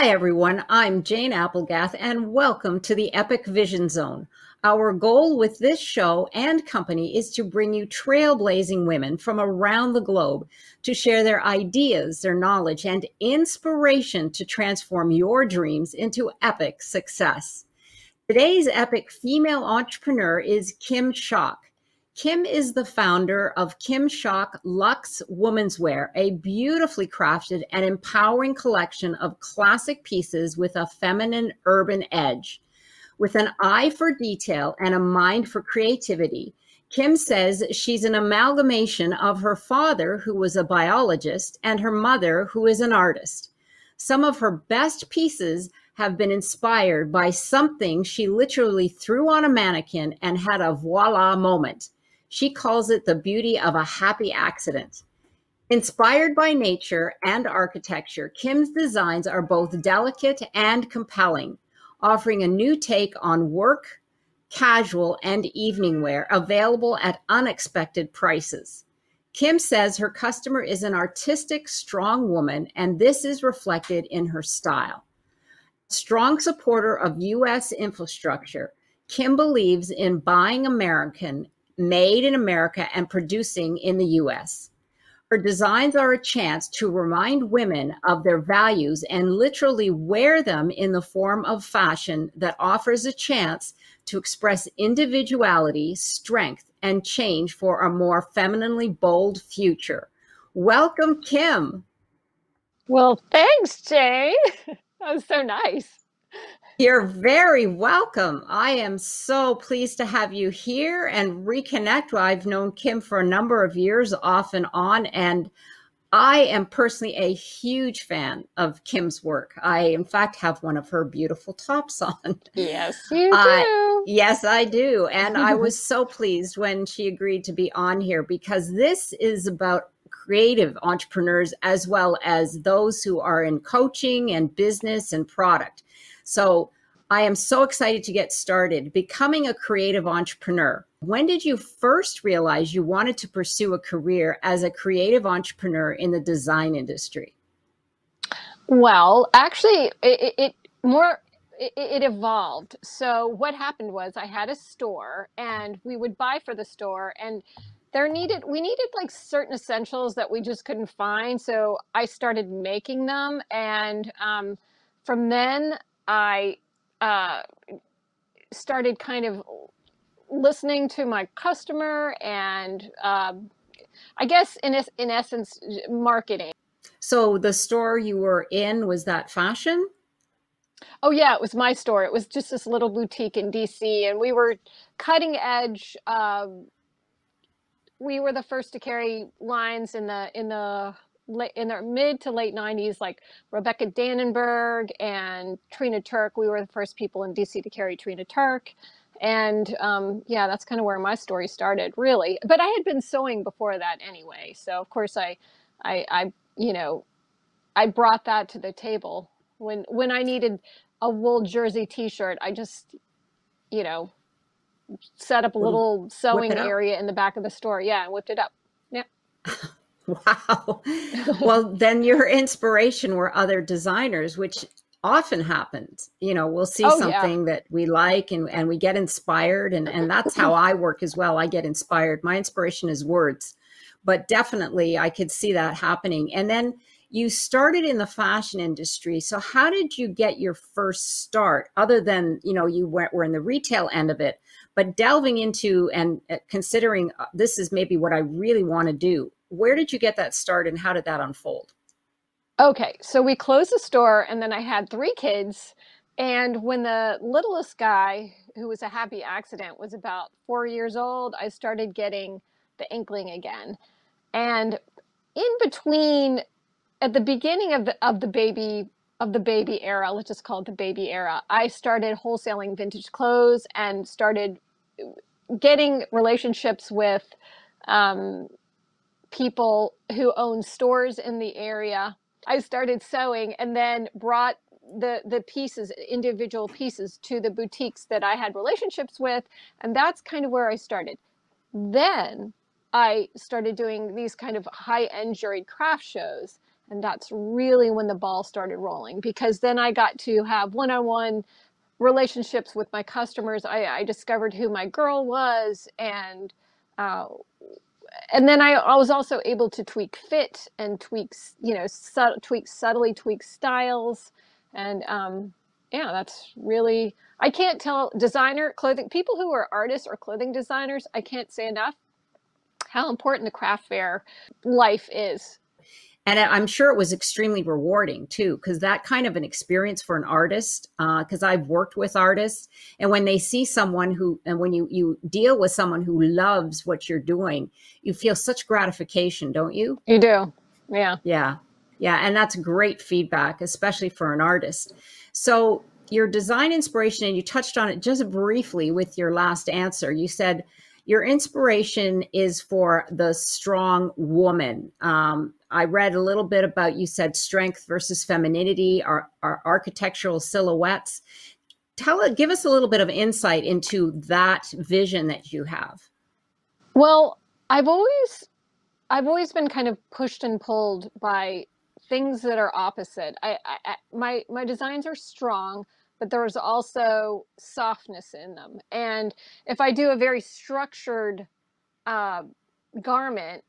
Hi, everyone. I'm Jane Applegath, and welcome to the Epic Vision Zone. Our goal with this show and company is to bring you trailblazing women from around the globe to share their ideas, their knowledge, and inspiration to transform your dreams into epic success. Today's epic female entrepreneur is Kim Schalk. Kim is the founder of Kim Schalk Luxe Women's Wear, a beautifully crafted and empowering collection of classic pieces with a feminine urban edge. With an eye for detail and a mind for creativity, Kim says she's an amalgamation of her father, who was a biologist, and her mother, who is an artist. Some of her best pieces have been inspired by something she literally threw on a mannequin and had a voila moment. She calls it the beauty of a happy accident. Inspired by nature and architecture, Kim's designs are both delicate and compelling, offering a new take on work, casual, and evening wear available at unexpected prices. Kim says her customer is an artistic, strong woman, and this is reflected in her style. Strong supporter of U.S. infrastructure, Kim believes in buying American, made in America, and producing in the U.S. Her designs are a chance to remind women of their values and literally wear them in the form of fashion that offers a chance to express individuality, strength, and change for a more femininely bold future. Welcome, Kim. Well, thanks, Jane. That was so nice. You're very welcome. I am so pleased to have you here and reconnect. I've known Kim for a number of years off and on, and I am personally a huge fan of Kim's work. I, in fact, have one of her beautiful tops on. Yes, you do. Yes, I do. And I was so pleased when she agreed to be on here because this is about creative entrepreneurs as well as those who are in coaching and business and product. So I am so excited to get started becoming a creative entrepreneur. When did you first realize you wanted to pursue a career as a creative entrepreneur in the design industry? Well, actually, it evolved. So what happened was I had a store, and we would buy for the store, and we needed like certain essentials that we just couldn't find. So I started making them, and from then I uh, started kind of listening to my customer and I guess in essence, marketing. So the store you were in, was that fashion? Oh yeah, it was my store. It was just this little boutique in DC, and we were cutting edge. We were the first to carry lines in the mid to late 90s, like Rebecca Dannenberg and Trina Turk. We were the first people in DC to carry Trina Turk. And yeah, that's kind of where my story started, really. But I had been sewing before that anyway. So of course I you know, I brought that to the table when I needed a wool jersey t-shirt. I just, you know, set up a Little little whip sewing it up. area in the back of the store. Yeah, and whipped it up. Yeah. Wow. Well, then your inspiration were other designers, which often happens. You know, we'll see Oh yeah. something that we like and we get inspired. And that's how I work as well. I get inspired. My inspiration is words, but definitely I could see that happening. And then you started in the fashion industry. So how did you get your first start other than, you know, were in the retail end of it, but delving into and considering this is maybe what I really want to do. Where did you get that start and how did that unfold? Okay, so we closed the store, and then I had three kids. And when the littlest guy, who was a happy accident, was about 4 years old, I started getting the inkling again. And in between, at the beginning of the baby era, let's just call it the baby era, I started wholesaling vintage clothes and started getting relationships with um, people who own stores in the area. I started sewing and then brought the pieces, individual pieces, to the boutiques that I had relationships with, and that's kind of where I started. Then I started doing these kind of high-end juried craft shows, And that's really when the ball started rolling, because then I got to have one-on-one relationships with my customers. I discovered who my girl was, uh, and then I was also able to tweak fit and tweaks, tweak styles, and yeah, that's really, I can't tell designer clothing people who are artists or clothing designers. I can't say enough how important the craft fair life is. And I'm sure it was extremely rewarding too, because that kind of an experience for an artist, because I've worked with artists, and when they see someone who, and when you deal with someone who loves what you're doing, you feel such gratification, don't you? You do, yeah. Yeah. Yeah. And that's great feedback, especially for an artist. So your design inspiration, and you touched on it just briefly with your last answer. You said your inspiration is for the strong woman. I read a little bit about, you said strength versus femininity, our architectural silhouettes. Give us a little bit of insight into that vision that you have. Well, I've always I've always been kind of pushed and pulled by things that are opposite. My designs are strong, but there's also softness in them. And if I do a very structured uh, garment,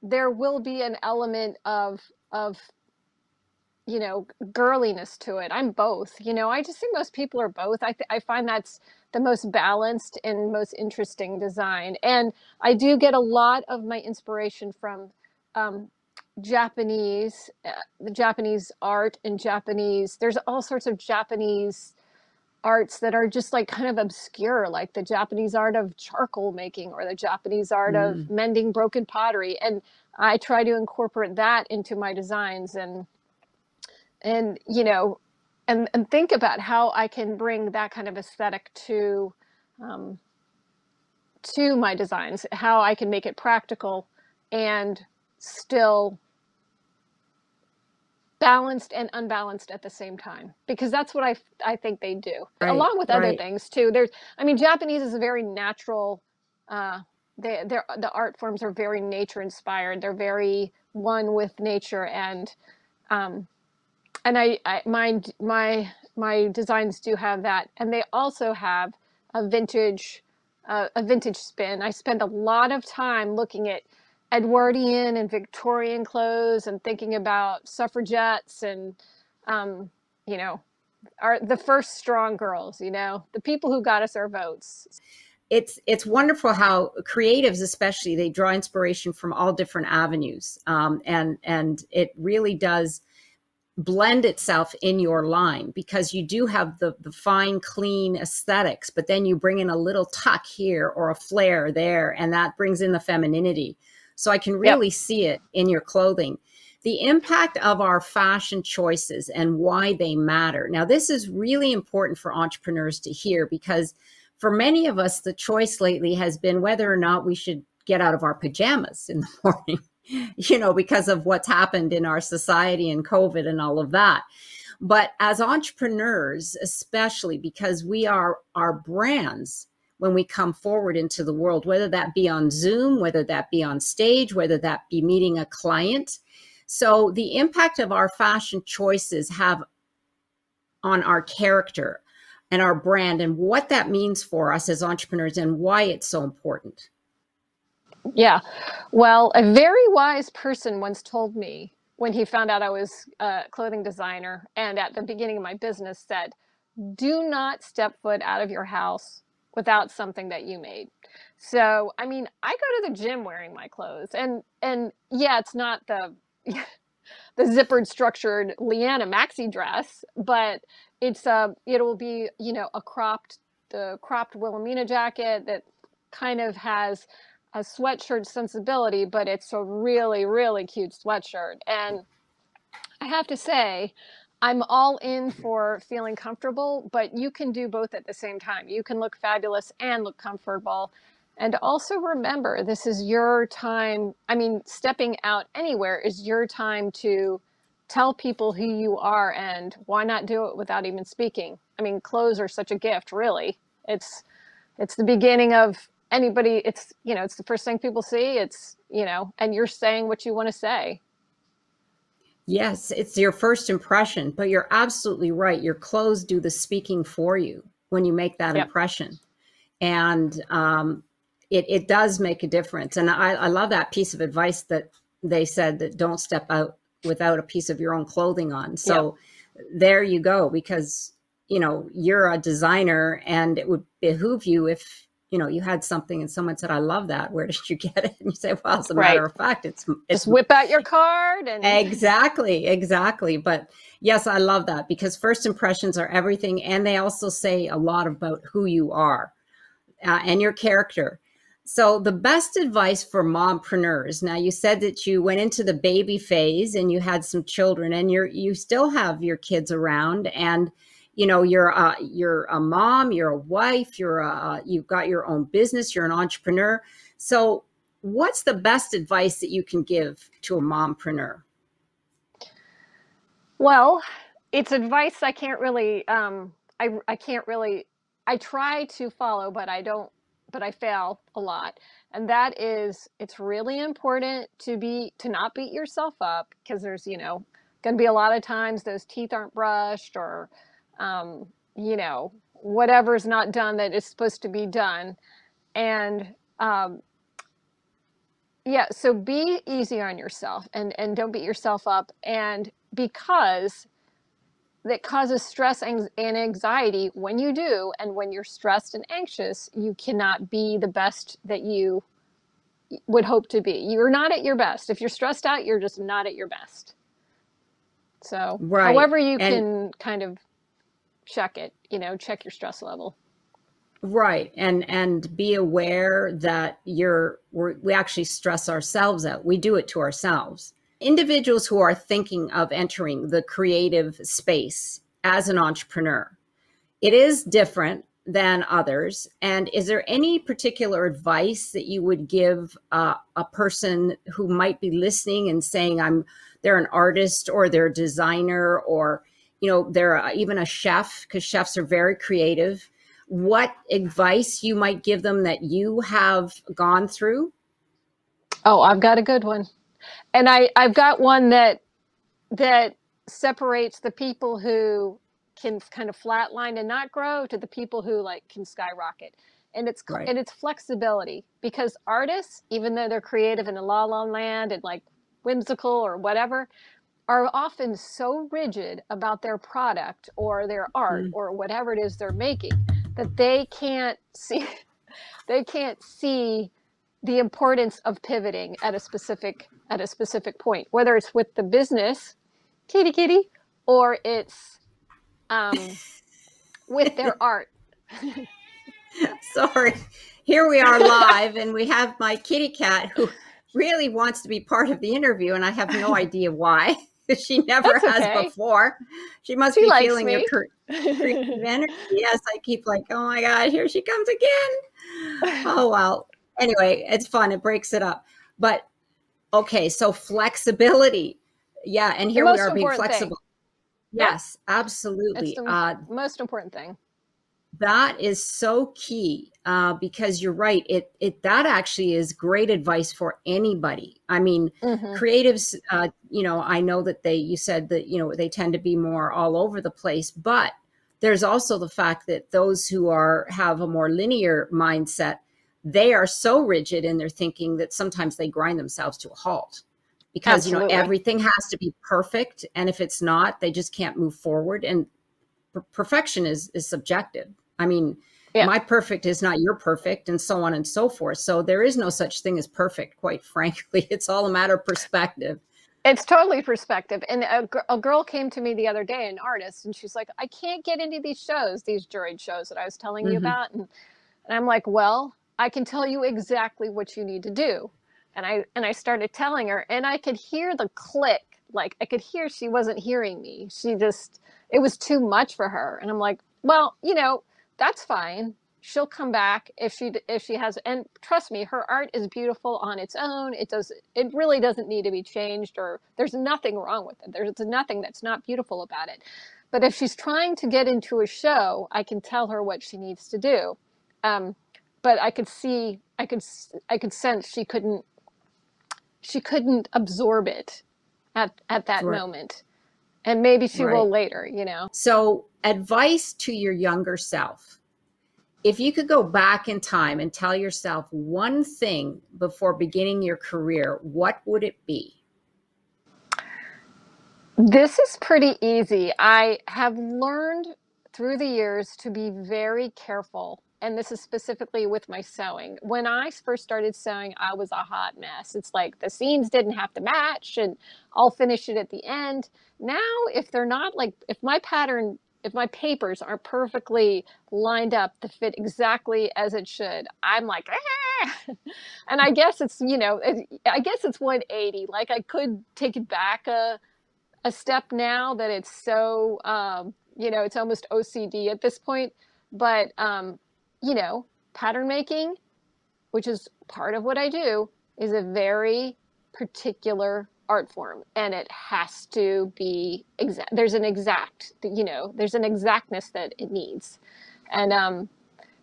there will be an element of girliness to it. I'm both. I just think most people are both. I find that's the most balanced and most interesting design. And I do get a lot of my inspiration from um, Japanese, the Japanese art and Japanese. There's all sorts of Japanese arts that are just like kind of obscure, like the Japanese art of charcoal making or the Japanese art of Mm, mending broken pottery. And I try to incorporate that into my designs, and and think about how I can bring that kind of aesthetic um, to my designs, how I can make it practical and still balanced and unbalanced at the same time, because that's what I think they do, right, along with other right. things too. Japanese is a very natural. Uh, the art forms are very nature inspired. They're very one with nature, um, and my designs do have that, and they also have a vintage spin. I spend a lot of time looking at Edwardian and Victorian clothes and thinking about suffragettes and um, you know are the first strong girls, the people who got us our votes. It's wonderful how creatives, especially, they draw inspiration from all different avenues, and it really does blend itself in your line, because you do have the fine, clean aesthetics, but then you bring in a little tuck here or a flare there, and that brings in the femininity. So I can Yep. really see it in your clothing. The impact of our fashion choices and why they matter. Now, this is really important for entrepreneurs to hear, because for many of us, the choice lately has been whether or not we should get out of our pajamas in the morning, because of what's happened in our society and COVID and all of that. But as entrepreneurs, especially because we are our brands when we come forward into the world, whether that be on Zoom, whether that be on stage, whether that be meeting a client. So the impact of our fashion choices have on our character and our brand, and what that means for us as entrepreneurs and why it's so important. Yeah. Well, a very wise person once told me, when he found out I was a clothing designer and at the beginning of my business, said, do not step foot out of your house without something that you made. So, I go to the gym wearing my clothes, and yeah, it's not the the zippered structured Leanna maxi dress, but it'll be, a cropped Wilhelmina jacket that kind of has a sweatshirt sensibility, but it's a really, really cute sweatshirt. And I have to say, I'm all in for feeling comfortable, but you can do both at the same time. You can look fabulous and look comfortable. And also remember, this is your time. Stepping out anywhere is your time to tell people who you are, and why not do it without even speaking? Clothes are such a gift, really. It's the beginning of anybody. It's the first thing people see. And you're saying what you want to say. Yes, it's your first impression, but you're absolutely right. Your clothes do the speaking for you when you make that Yep. impression. And it does make a difference. And I love that piece of advice that they said, that don't step out without a piece of your own clothing on. Yep. So there you go, because, you're a designer, and it would behoove you if, you had something and someone said, I love that. Where did you get it? And you say, well, as a matter Right. of fact, Just it's whip out your card and exactly. But yes, I love that, because first impressions are everything. And they also say a lot about who you are, and your character. So the best advice for mompreneurs. Now, you said that you went into the baby phase and you had some children, and you still have your kids around, and you're a mom, you're a wife, you've got your own business, you're an entrepreneur. So what's the best advice that you can give to a mompreneur? well, it's advice I can't really I can't really I try to follow, but I don't but I fail a lot. And that is it's really important to not beat yourself up, because there's, going to be a lot of times those teeth aren't brushed, or um, whatever's not done that is supposed to be done. And yeah, so be easy on yourself, and don't beat yourself up. And because that causes stress and anxiety when you do, and when you're stressed and anxious, you cannot be the best that you would hope to be. You're not at your best. If you're stressed out, you're just not at your best. So Right. however you And can kind of check it, check your stress level. right. And be aware that we actually stress ourselves out. We do it to ourselves. Individuals who are thinking of entering the creative space as an entrepreneur, it is different than others. And is there any particular advice that you would give a person who might be listening and saying, they're an artist, or they're a designer, or, they're even a chef, because chefs are very creative? What advice you might give them that you have gone through? Oh, I've got a good one. And I've got one that separates the people who can kind of flatline and not grow, to the people who like can skyrocket. Right. And it's flexibility, because artists, even though they're creative in a la la land and like whimsical or whatever, are often so rigid about their product or their art Mm. or whatever it is they're making, that they can't see they can't see the importance of pivoting at a specific point, whether it's with the business, kitty kitty, or it's um, with their art. Sorry. Here we are live, and we have my kitty cat who really wants to be part of the interview, and I have no idea why. She never That's has okay. before. She must She be likes feeling your me. creative energy. Yes, I keep like, oh my God, here she comes again. Oh, well. Anyway, it's fun. It breaks it up. But okay, so flexibility. Yeah, and The here we most are being important thing. flexible. Yep, Yes, it's absolutely. the most important thing. That is so key, because you're right. That actually is great advice for anybody. I mean, Hmm. creatives. I know that you said that they tend to be more all over the place, but there's also the fact that those who have a more linear mindset, they are so rigid in their thinking that sometimes they grind themselves to a halt, because Absolutely. everything has to be perfect, and if it's not, they just can't move forward. And perfection is subjective. I mean, Yeah. my perfect is not your perfect, and so on and so forth. So there is no such thing as perfect, quite frankly. It's all a matter of perspective. It's totally perspective. And a girl came to me the other day, an artist, and she's like, I can't get into these shows, these juried shows that I was telling you Hmm. about. And I'm like, well, I can tell you exactly what you need to do. And I started telling her, and I could hear the click. Like I could hear she wasn't hearing me. It was too much for her. And I'm like, well, that's fine. She'll come back if she has, and trust me, her art is beautiful on its own. It really doesn't need to be changed, or there's nothing wrong with it. There's nothing that's not beautiful about it. But if she's trying to get into a show, I can tell her what she needs to do. Um, but I could sense she couldn't absorb it. at that Right. moment. And maybe she will Right. later, you know. So, advice to your younger self. If you could go back in time and tell yourself one thing before beginning your career, what would it be? This is pretty easy. I have learned through the years to be very careful, and this is specifically with my sewing. When I first started sewing, I was a hot mess. It's like the seams didn't have to match, and I'll finish it at the end. Now, if they're not like, if my pattern, if my papers aren't perfectly lined up to fit exactly as it should, I'm like, ah! And I guess it's, I guess it's 180. Like I could take it back a step now that it's so it's almost OCD at this point. But pattern making, which is part of what I do, is a very particular art form, and it has to be exact. There's an exactness that it needs. And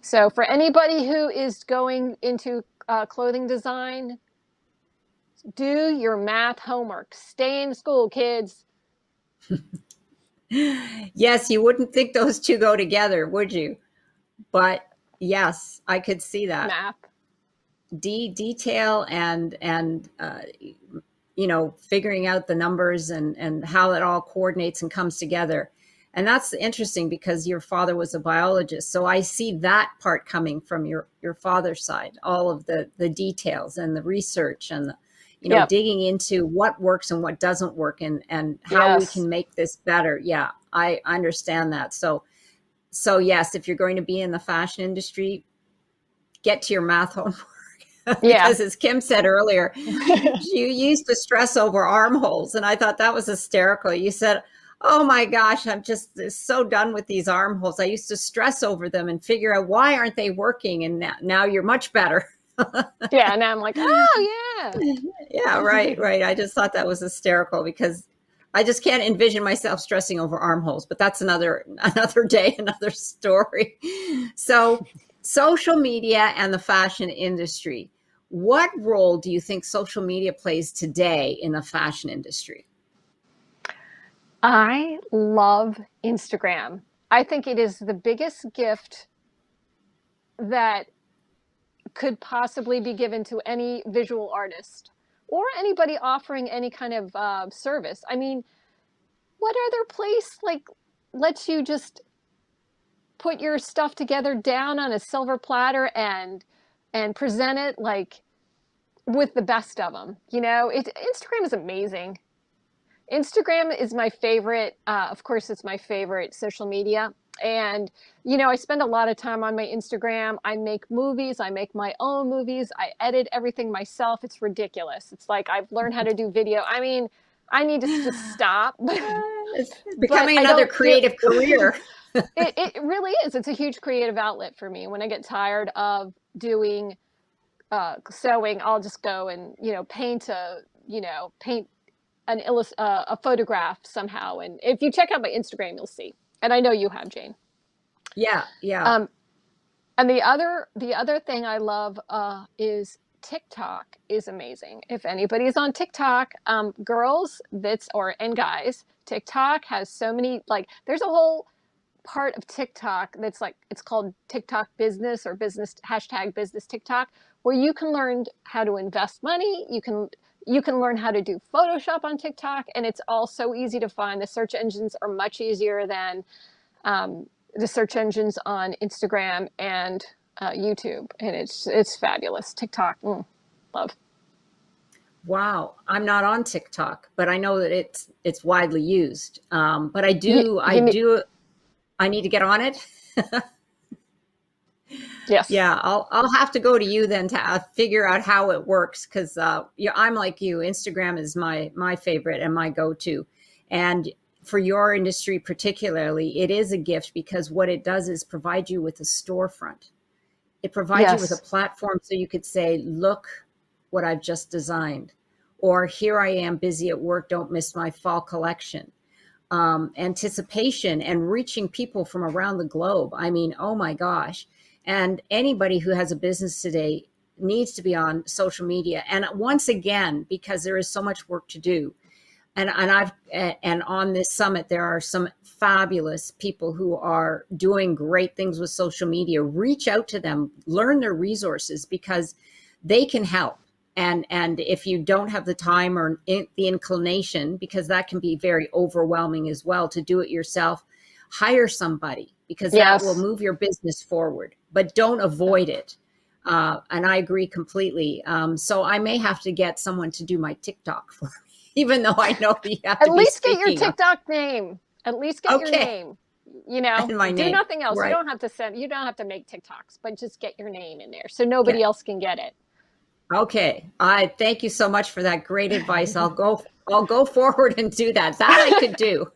so for anybody who is going into clothing design, do your math homework. Stay in school, kids. Yes, you wouldn't think those two go together, would you? But yes, I could see that. Math. Detail and figuring out the numbers and how it all coordinates and comes together. And that's interesting because your father was a biologist. So I see that part coming from your father's side, all of the details and the research and Yep. digging into what works and what doesn't work and how we can make this better. Yeah, I understand that. So yes, if you're going to be in the fashion industry, get to your math homework. Because as Kim said earlier, you used to stress over armholes. And I thought that was hysterical. You said, oh my gosh, I'm just so done with these armholes. I used to stress over them and figure out why aren't they working? And now you're much better. Yeah, and I'm like, oh yeah. Yeah, right. I just thought that was hysterical because I just can't envision myself stressing over armholes, but that's another day, another story. So social media and the fashion industry. What role do you think social media plays today in the fashion industry? I love Instagram. I think it is the biggest gift that could possibly be given to any visual artist or anybody offering any kind of service. I mean, what other place like lets you just put your stuff together down on a silver platter and present it like with the best of them? Instagram is amazing. Instagram is my favorite. Of course, it's my favorite social media. And, I spend a lot of time on my Instagram. I make movies. I make my own movies. I edit everything myself. It's ridiculous. It's like I've learned how to do video. I mean, I need to just stop. It's becoming another creative career. It really is. It's a huge creative outlet for me. When I get tired of doing sewing, I'll just go and, paint a photograph somehow. And if you check out my Instagram, you'll see. And I know you have, Jane. Yeah. And the other thing I love is TikTok is amazing. If anybody's on TikTok, girls, and guys, TikTok has so many, like, there's a whole part of TikTok that's like, it's called TikTok business or business #business TikTok, where you can learn how to invest money. You can learn how to do Photoshop on TikTok, and it's all so easy to find. The search engines are much easier than the search engines on Instagram and YouTube, and it's fabulous. TikTok, love. Wow, I'm not on TikTok, but I know that it's widely used. But I need to get on it. Yes. Yeah, I'll have to go to you then to figure out how it works because I'm like you. Instagram is my favorite and my go-to. And for your industry particularly, it is a gift because what it does is provide you with a storefront. It provides you with a platform so you could say, look what I've just designed, or here I am busy at work, don't miss my fall collection. Anticipation and reaching people from around the globe. I mean, oh my gosh. And anybody who has a business today needs to be on social media. And once again, because there is so much work to do, And on this summit, there are some fabulous people who are doing great things with social media. Reach out to them, learn their resources, because they can help. And if you don't have the time or the inclination, because that can be very overwhelming as well, to do it yourself, hire somebody, because that will Yes. move your business forward, but don't avoid it. And I agree completely. So I may have to get someone to do my TikTok for me, even though I know you have At to be least get your speaking up. TikTok name. At least get your Okay. name. You know, And my do name. nothing else. Right. You don't have to make TikToks, but just get your name in there so nobody Okay. else can get it. Okay. I thank you so much for that great advice. I'll go forward and do that. That I could do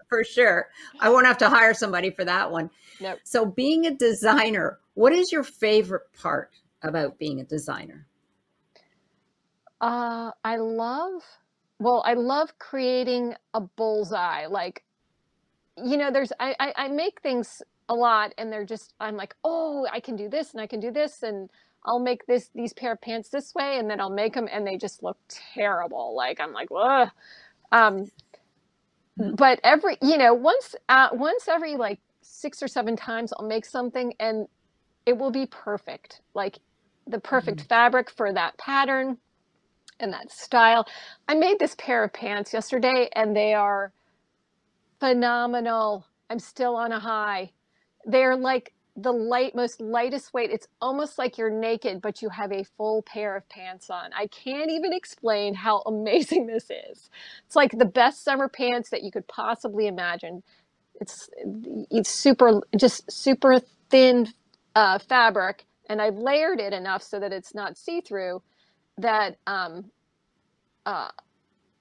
for sure. I won't have to hire somebody for that one. Nope. So being a designer, what is your favorite part about being a designer? I love, well, I love creating a bullseye. Like, you know, I make things a lot and they're just, I'm like, oh, I can do this and I can do this. And I'll make these pair of pants this way. And then I'll make them and they just look terrible. Like, I'm like, ugh. Um, but once every like 6 or 7 times I'll make something and it will be perfect. Like the perfect fabric for that pattern and that style. I made this pair of pants yesterday and they are phenomenal. I'm still on a high. They're like the most lightest weight. It's almost like you're naked, but you have a full pair of pants on. I can't even explain how amazing this is. It's like the best summer pants that you could possibly imagine. It's just super thin fabric, and I've layered it enough so that it's not see-through. That uh,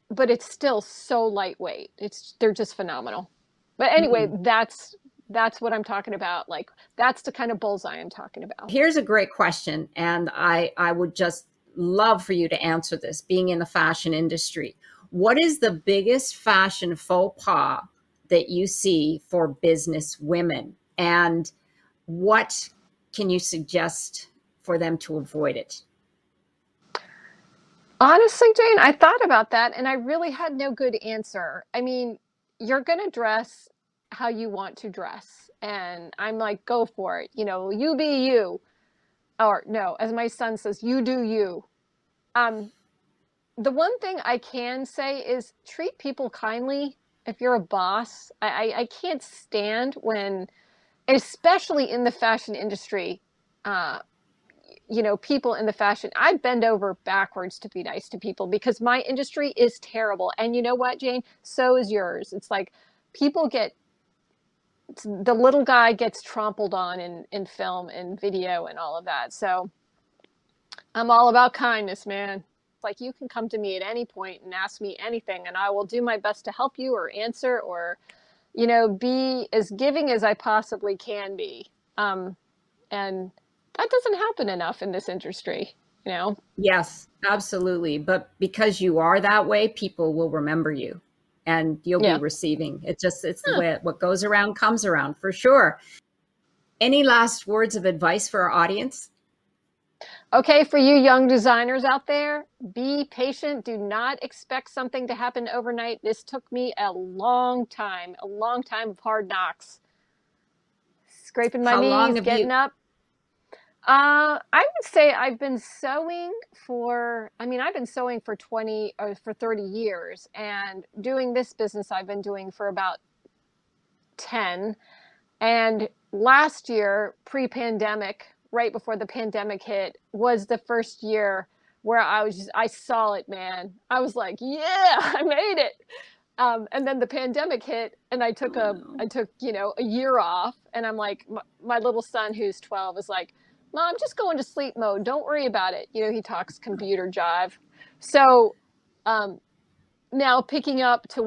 but it's still so lightweight. They're just phenomenal. But anyway, Mm. that's what I'm talking about. Like that's the kind of bullseye I'm talking about. Here's a great question, and I would just love for you to answer this, being in the fashion industry. What is the biggest fashion faux pas that you see for business women? And what can you suggest for them to avoid it? Honestly, Jane, I thought about that and I really had no good answer. I mean, you're going to dress how you want to dress. And I'm like, go for it. You know, you be you. Or no, as my son says, you do you. Um, the one thing I can say is treat people kindly if you're a boss. I can't stand when, especially in the fashion industry, uh, people in the fashion, I bend over backwards to be nice to people because my industry is terrible. And you know what, Jane? So is yours. It's like people get, the little guy gets trampled on in film and video and all of that. So I'm all about kindness, man. Like you can come to me at any point and ask me anything and I will do my best to help you or answer or, be as giving as I possibly can be. And that doesn't happen enough in this industry, you know? Yes, absolutely. But because you are that way, people will remember you and you'll be Yeah. receiving. It's the Huh. way what goes around comes around, for sure. Any last words of advice for our audience? Okay, for you young designers out there, be patient. Do not expect something to happen overnight. This took me a long time of hard knocks. Scraping my How long knees, have you? getting up. I would say I've been sewing for 20 or for 30 years and doing this business I've been doing for about 10. And last year, pre-pandemic, right before the pandemic hit, was the first year where I saw it, man. I was like, yeah, I made it. And then the pandemic hit and Oh no. a year off. And I'm like, my little son who's 12 is like, Mom, just go into sleep mode. Don't worry about it. He talks computer jive. So, um, now picking up to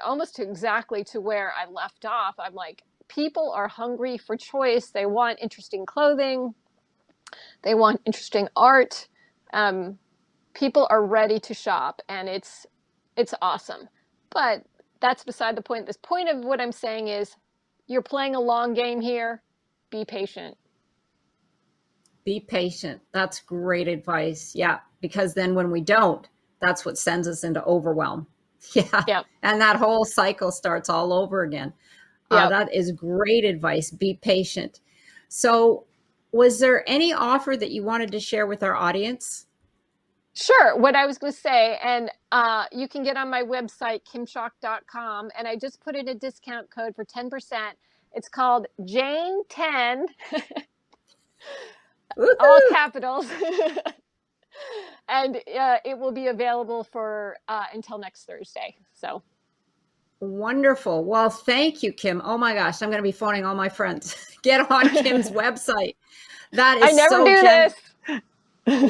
almost to exactly to where I left off, I'm like, people are hungry for choice. They want interesting clothing. They want interesting art. Um, People are ready to shop, and it's awesome. But that's beside the point. This point of what I'm saying is, you're playing a long game here. Be patient. Be patient. That's great advice. Yeah, because then when we don't, that's what sends us into overwhelm. Yeah. Yep. And that whole cycle starts all over again. Yep. That is great advice. Be patient. So, was there any offer that you wanted to share with our audience? Sure. What I was going to say, and you can get on my website, kimschalk.com, and I just put in a discount code for 10%. It's called Jane10, all Woohoo! capitals, and it will be available for until next Thursday. So Wonderful. Well, thank you, Kim. Oh my gosh, I'm going to be phoning all my friends. Get on Kim's website. That I is never so do generous. this.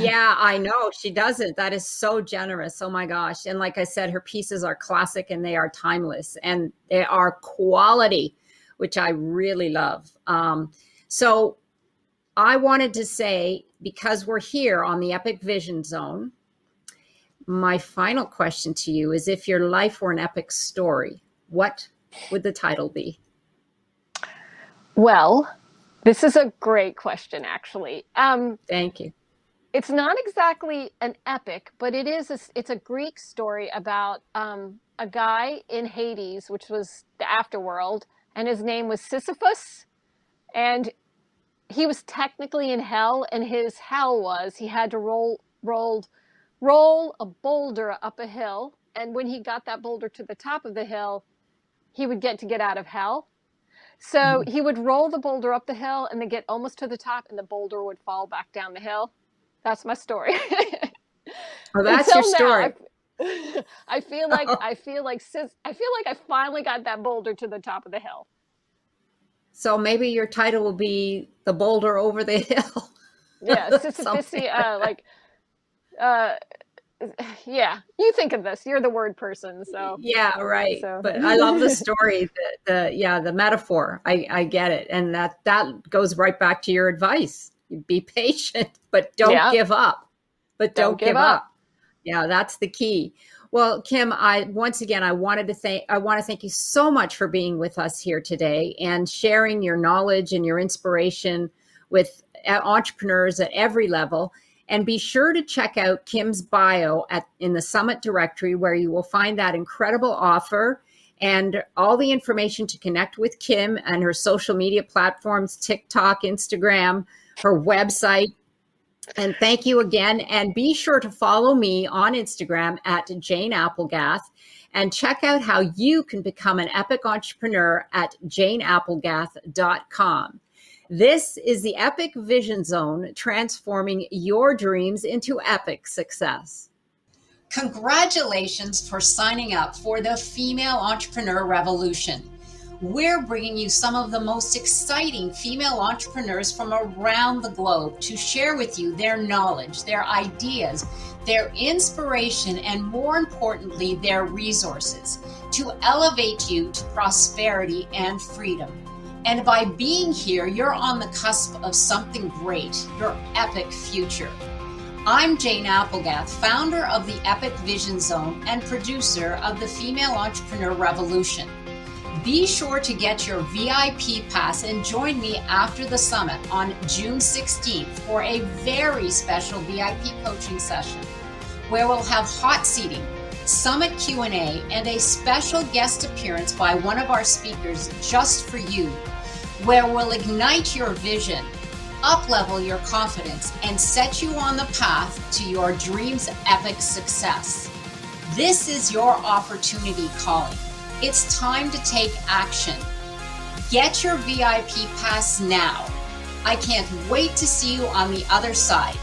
Yeah, I know she doesn't. That is so generous. Oh my gosh. And like I said, her pieces are classic and they are timeless and they are quality, which I really love. So I wanted to say, because we're here on the Epic Vision Zone, my final question to you is, if your life were an epic story, what would the title be? Well, this is a great question, actually. Thank you. It's not exactly an epic, but it's a Greek story about a guy in Hades, which was the afterworld, and his name was Sisyphus, and he was technically in hell, and his hell was he had to roll a boulder up a hill, and when he got that boulder to the top of the hill, he would get out of hell. So he would roll the boulder up the hill and then get almost to the top, and the boulder would fall back down the hill. That's my story. Oh, that's your Until story. now, I finally got that boulder to the top of the hill. So maybe your title will be The Boulder Over the Hill. Yeah, Sisyphus, yeah. You think of this. You're the word person, so Yeah, right. so. But I love the story, the metaphor. I get it. And that goes right back to your advice. Be patient, but don't Yeah, give up. But don't don't give give up. up. Yeah, that's the key. Well, Kim, I want to thank you so much for being with us here today and sharing your knowledge and your inspiration with entrepreneurs at every level. And be sure to check out Kim's bio in the Summit directory, where you will find that incredible offer and all the information to connect with Kim and her social media platforms, TikTok, Instagram, her website. And thank you again. And be sure to follow me on Instagram at Jane Applegath, and check out how you can become an epic entrepreneur at janeapplegath.com. This is the Epic Vision Zone, transforming your dreams into epic success. Congratulations for signing up for the Female Entrepreneur Revolution. We're bringing you some of the most exciting female entrepreneurs from around the globe to share with you their knowledge, their ideas, their inspiration, and more importantly, their resources to elevate you to prosperity and freedom. And by being here, you're on the cusp of something great, your epic future. I'm Jane Applegath, founder of the Epic Vision Zone and producer of the Female Entrepreneur Revolution. Be sure to get your VIP pass and join me after the summit on June 16th for a very special VIP coaching session where we'll have hot seating, summit Q&A, and a special guest appearance by one of our speakers just for you, where we'll ignite your vision, up-level your confidence, and set you on the path to your dreams' epic success. This is your opportunity calling. It's time to take action. Get your VIP pass now. I can't wait to see you on the other side.